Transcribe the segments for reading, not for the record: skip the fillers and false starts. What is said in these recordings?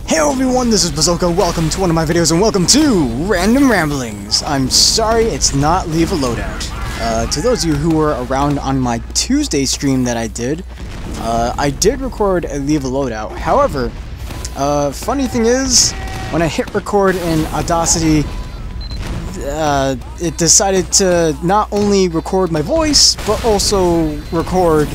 Hey everyone, this is Bazooka. Welcome to one of my videos and welcome to Random Ramblings. I'm sorry it's not Leave a Loadout. To those of you who were around on my Tuesday stream that I did record a Leave a Loadout. However, funny thing is, when I hit record in Audacity, it decided to not only record my voice, but also record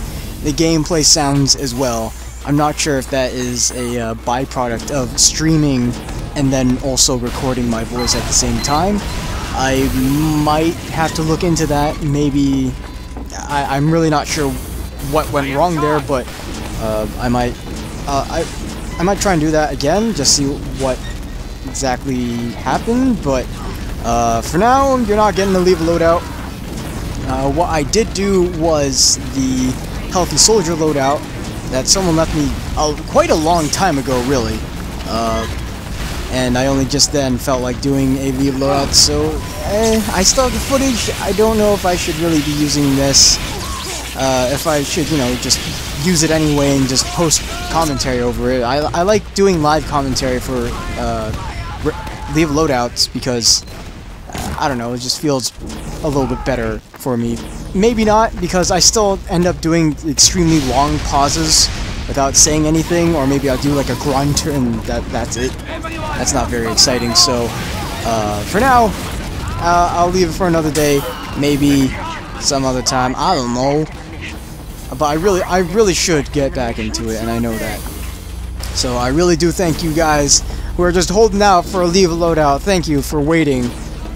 the gameplay sounds as well. I'm not sure if that is a byproduct of streaming and then also recording my voice at the same time. I might have to look into that. Maybe I'm really not sure what went wrong there, but I might try and do that again, just see what exactly happened. But for now, you're not getting to Leave a Loadout. What I did do was the Healthy Soldier loadout that someone left me quite a long time ago, really. And I only just then felt like doing a Leave loadout, so I still have the footage. I don't know if I should really be using this. If I should, you know, just use it anyway and just post commentary over it. I like doing live commentary for Leave loadouts because I don't know, it just feels a little bit better for me. Maybe not, because I still end up doing extremely long pauses without saying anything, or maybe I'll do like a grunt and that's it. That's not very exciting, so for now, I'll leave it for another day, maybe some other time, I don't know. But I really should get back into it, and I know that. So I really do thank you guys who are just holding out for a Leave a Loadout. Thank you for waiting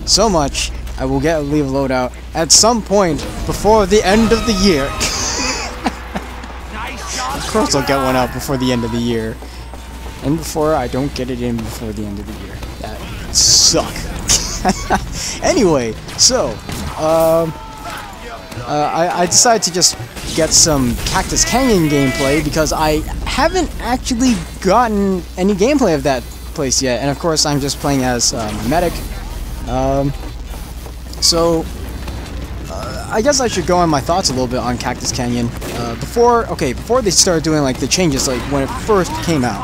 so much. I will get a Leave a Loadout at some point before the end of the year. Of course I'll get one out before the end of the year. And before I don't get it in before the end of the year. That would suck. Anyway, so, I decided to just get some Cactus Canyon gameplay because I haven't actually gotten any gameplay of that place yet. And of course I'm just playing as medic. So, I guess I should go on my thoughts a little bit on Cactus Canyon. Before they started doing like the changes, like when it first came out,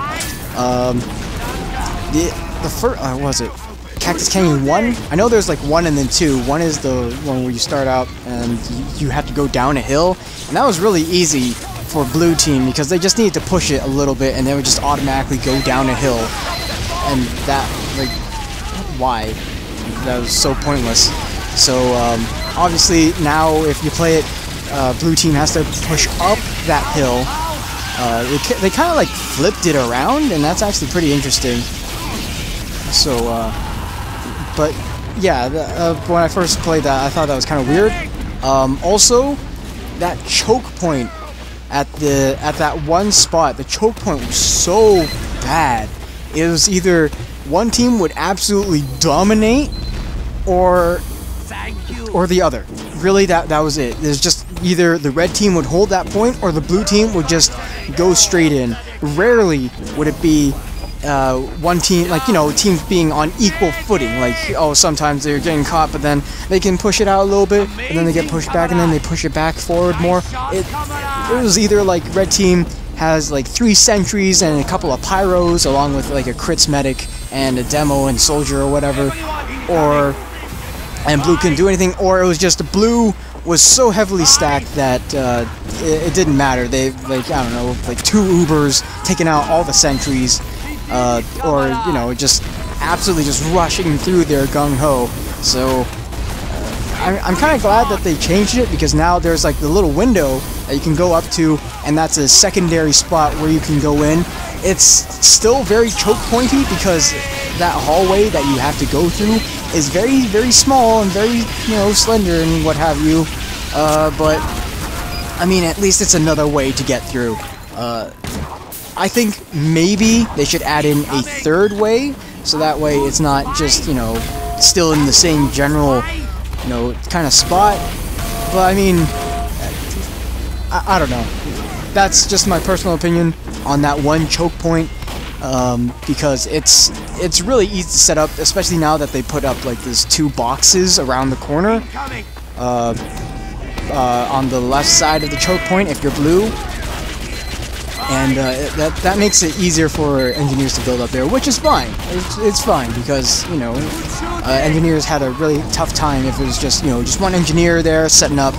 the first, what was it? Cactus Canyon 1? I know there's like 1 and then 2. 1 is the one where you start out and you have to go down a hill, and that was really easy for blue team because they just needed to push it a little bit and they would just automatically go down a hill, and that, like, why? That was so pointless. So, obviously, now if you play it, blue team has to push up that hill. They kind of like flipped it around, and that's actually pretty interesting. So, but yeah, when I first played that, I thought that was kind of weird. Also, that choke point at that one spot, the choke point was so bad. It was either one team would absolutely dominate, or the other. Really, that was it. There's just either the red team would hold that point or the blue team would just go straight in. Rarely would it be one team, like, you know, teams being on equal footing. Like, oh, sometimes they're getting caught, but then they can push it out a little bit, and then they get pushed back, and then they push it back forward more. It was either like red team has like 3 sentries and a couple of pyros along with like a crits medic and a demo and soldier or whatever, and blue couldn't do anything, or it was just blue was so heavily stacked that it didn't matter. They, like, I don't know, like 2 Ubers taking out all the sentries, or, you know, just absolutely just rushing through their gung-ho. So I'm kind of glad that they changed it, because now there's like the little window that you can go up to, and that's a secondary spot where you can go in. It's still very choke pointy because that hallway that you have to go through is very, very small and very, you know, slender and what have you. But I mean, at least it's another way to get through. I think maybe they should add in a 3rd way, so that way it's not just, you know, still in the same general, you know, kind of spot. But I mean, I don't know. That's just my personal opinion on that one choke point, because it's really easy to set up, especially now that they put up like these 2 boxes around the corner. On the left side of the choke point if you're blue, and that makes it easier for engineers to build up there, which is fine. It's fine because, you know, engineers had a really tough time if it was just, you know, just one engineer there setting up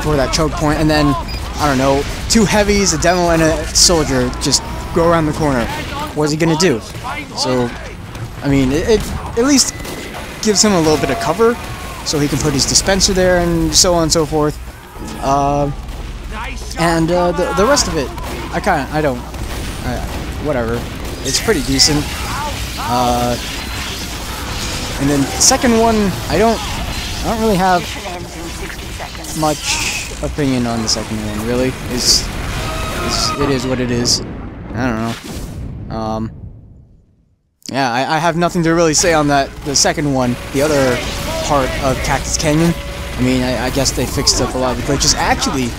for that choke point, and then, I don't know, 2 heavies, a demo, and a soldier just go around the corner. What's he gonna do? So, I mean, it at least gives him a little bit of cover, so he can put his dispenser there and so on and so forth. And the rest of it, whatever. It's pretty decent. And then second one, I don't really have much opinion on the second one. Really, it is what it is. I don't know. Yeah, I have nothing to really say on that. The second one, the other part of Cactus Canyon. I mean, I guess they fixed up a lot of the glitches. Actually,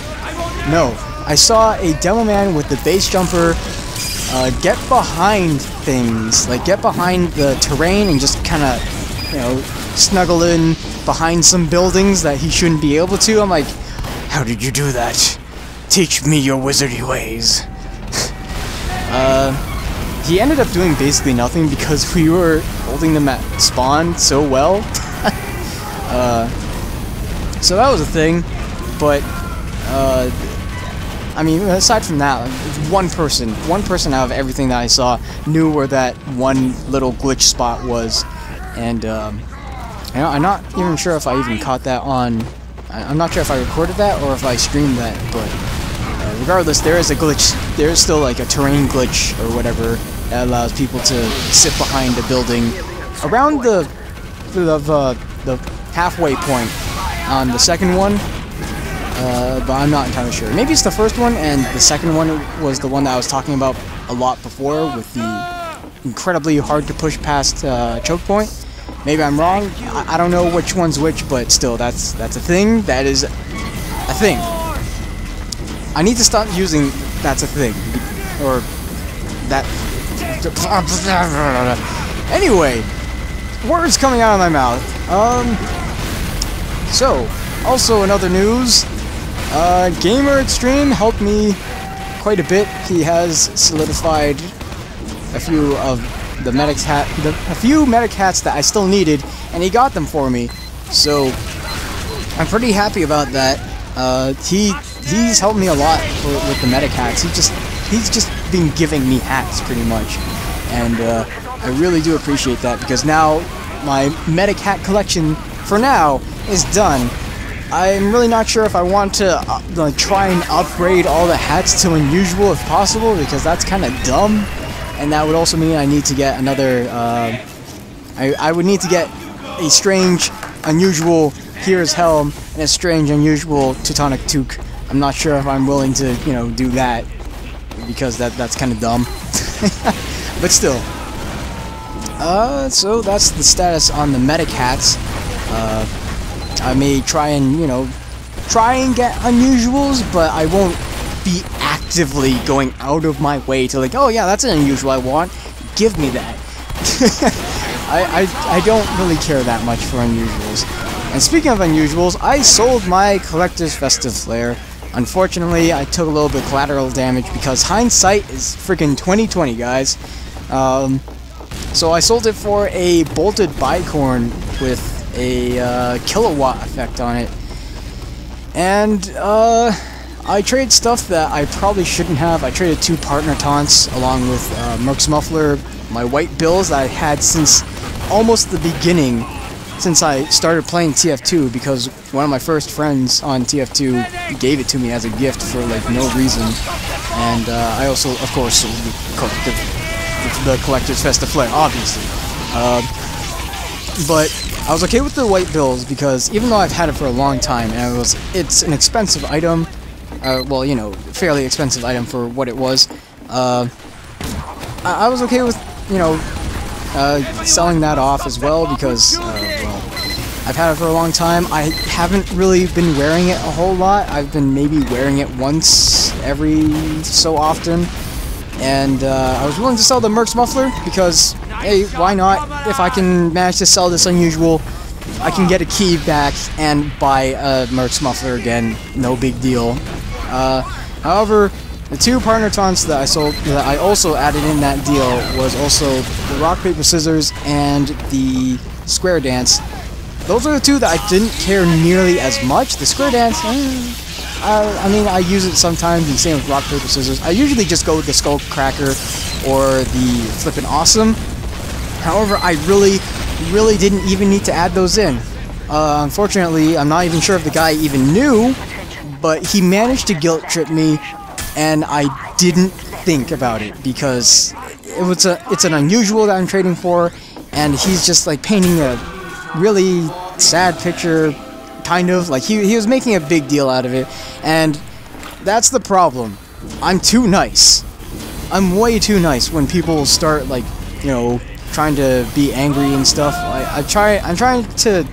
no. I saw a demo man with the base jumper get behind things, like get behind the terrain and just kind of, you know, snuggle in behind some buildings that he shouldn't be able to. I'm like, how did you do that? Teach me your wizardy ways. He ended up doing basically nothing because we were holding them at spawn so well. So that was a thing, but I mean, aside from that, one person out of everything that I saw knew where that one little glitch spot was, and you know, I'm not even sure if I even caught that on. I'm not sure if I recorded that or if I streamed that, but regardless, there is a glitch. There is still like a terrain glitch or whatever that allows people to sit behind a building around the halfway point on the second one. But I'm not entirely sure. Maybe it's the first one, and the second one was the one that I was talking about a lot before, with the incredibly hard to push past choke point. Maybe I'm wrong. I don't know which one's which, but still, that's a thing. That is a thing. I need to stop using "that's a thing" or that. Anyway, words coming out of my mouth. So, also in other news, Gamer at Stream helped me quite a bit. He has solidified a few of the a few medic hats that I still needed, and he got them for me. So I'm pretty happy about that. He's helped me a lot with the medic hats. He's just been giving me hats pretty much, and I really do appreciate that, because now my medic hat collection for now is done. I'm really not sure if I want to like try and upgrade all the hats to unusual if possible, because that's kind of dumb, and that would also mean I need to get another. I would need to get a strange, unusual Here's Helm and a strange, unusual Teutonic Toque. I'm not sure if I'm willing to, you know, do that, because that's kind of dumb. But still. So that's the status on the medic hats. I may try and, you know, get unusuals, but I won't be actively going out of my way to like, oh yeah, that's an unusual I want. Give me that. I don't really care that much for unusuals. And speaking of unusuals, I sold my collector's Festive flare. Unfortunately, I took a little bit of collateral damage because hindsight is freaking 20/20, guys. So I sold it for a bolted bicorn with a kilowatt effect on it. And I traded stuff that I probably shouldn't have. I traded 2 partner taunts along with Merc's muffler, my white bills that I had since almost the beginning, since I started playing TF2, because one of my first friends on TF2 gave it to me as a gift for like no reason. And I also, of course, sold the collector's Festive flare, obviously. But I was okay with the white bills because even though I've had it for a long time and it's an expensive item, well, you know, fairly expensive item for what it was, I was okay with, you know, selling that off as well because, well, I've had it for a long time. I haven't really been wearing it a whole lot. I've been maybe wearing it once every so often. And I was willing to sell the Merc's muffler because, hey, why not? If I can manage to sell this unusual, I can get a key back and buy a Merc's muffler again. No big deal. However, The two partner taunts that I sold, that I also added in that deal, was also the rock paper scissors and the square dance. Those are the two that I didn't care nearly as much. The square dance, I mean, I use it sometimes, and same with rock paper scissors. I usually just go with the skull cracker or the flippin' awesome. However, I really didn't even need to add those in. Unfortunately, I'm not even sure if the guy even knew, but he managed to guilt trip me, and I didn't think about it because it's an unusual that I'm trading for, and he's just like painting a really sad picture, kind of like he was making a big deal out of it, and that's the problem. I'm too nice. I'm way too nice when people start, like, you know, trying to be angry and stuff. I'm trying to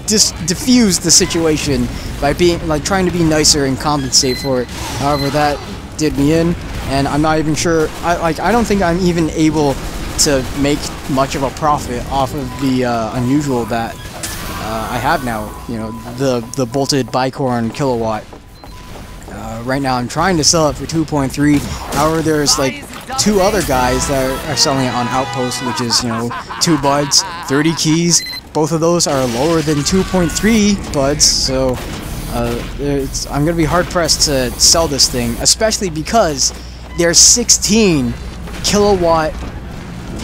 diffuse the situation by being, like, trying to be nicer and compensate for it. However, that did me in, and I'm not even sure. I don't think I'm even able to make much of a profit off of the unusual that I have now. You know, the bolted bicorn kilowatt. Right now, I'm trying to sell it for 2.3. However, there's like two other guys that are selling it on Outpost, which is, you know, 2 buds, 30 keys. Both of those are lower than 2.3 buds, so I'm gonna be hard pressed to sell this thing, especially because there's 16 kilowatt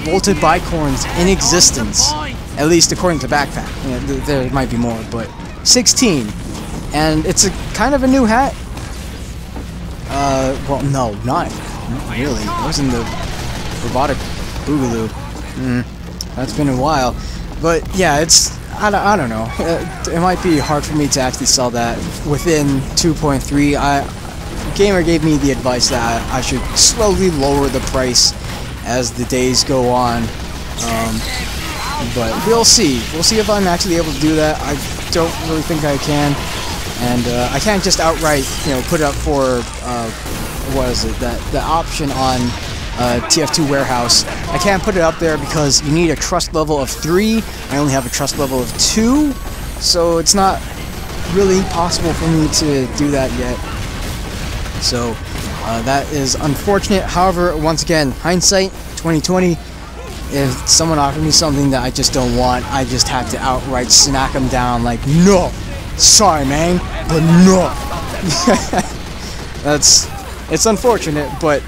bolted bicorns in existence, at least according to Backpack. You know, there might be more, but 16, and it's a kind of a new hat. Well, no, not really. It was in the robotic boogaloo. That's been a while, but yeah, it's. I don't know. It might be hard for me to actually sell that within 2.3. Gamer gave me the advice that I should slowly lower the price as the days go on. But we'll see. We'll see if I'm actually able to do that. I don't really think I can, and I can't just outright, you know, put it up for what is it? The option on TF2 warehouse. I can't put it up there because you need a trust level of 3. I only have a trust level of 2, so it's not really possible for me to do that yet. So that is unfortunate. However, once again, hindsight 2020. If someone offered me something that I just don't want, I just have to outright smack them down. Like, no, sorry, man, but no. It's unfortunate, but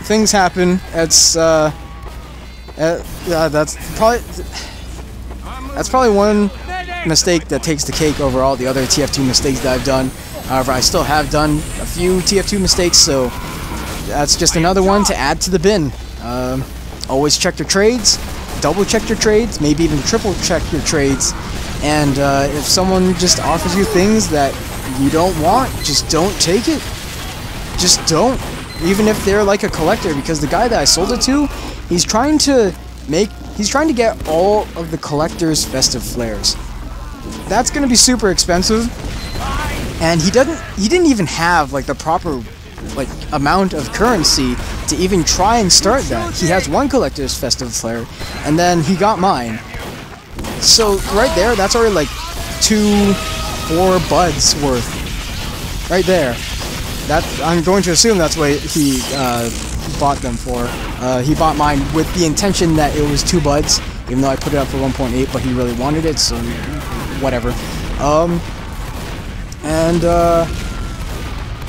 things happen. That's probably one mistake that takes the cake over all the other TF2 mistakes that I've done. However, I still have done a few TF2 mistakes, so that's just another one to add to the bin. Always check your trades, double check your trades, maybe even triple check your trades. And if someone just offers you things that you don't want, just don't take it. Just don't. Even if they're like a collector, because the guy that I sold it to, he's trying to get all of the collector's festive flares. That's gonna be super expensive, and he didn't even have like the proper like amount of currency to even try and start that. He has one collector's festive flare, and then he got mine. So right there, that's already like 4 buds worth. Right there. That I'm going to assume that's what he bought them for. He bought mine with the intention that it was 2 buds, even though I put it up for 1.8, but he really wanted it, so whatever.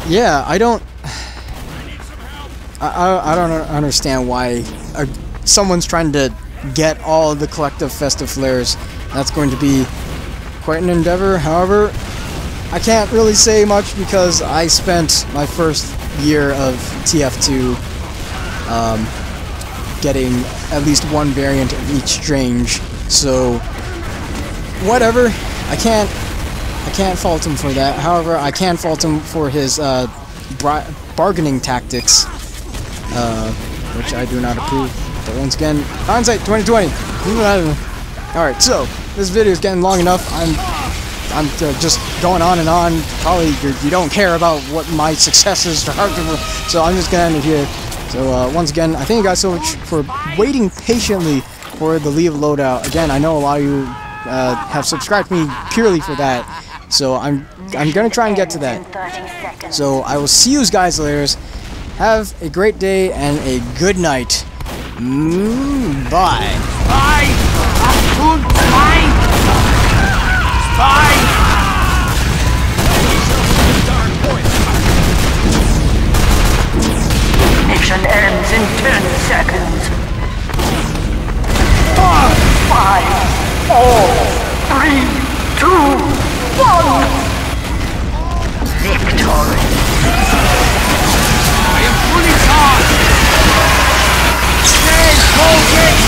Yeah, I don't understand why someone's trying to get all the collective festive flares. That's going to be quite an endeavor. However, I can't really say much because I spent my first year of TF2 getting at least one variant of each strange, so whatever. I can't fault him for that. However, I can fault him for his bargaining tactics, which I do not approve. But once again, hindsight 2020. Alright, so this video is getting long enough. I'm just going on and on. Probably you don't care about what my successes are, so I'm just gonna end it here. So once again, I thank you guys so much for waiting patiently for the Leave loadout. Again, I know a lot of you have subscribed to me purely for that, so I'm gonna try and get to that. So I will see you guys later. Have a great day and a good night. Bye. Bye! Bye! Bye! Mission ends in 10 seconds. 5, 4, 3, 2, 1. Victory. I am fully charged. Stay focused.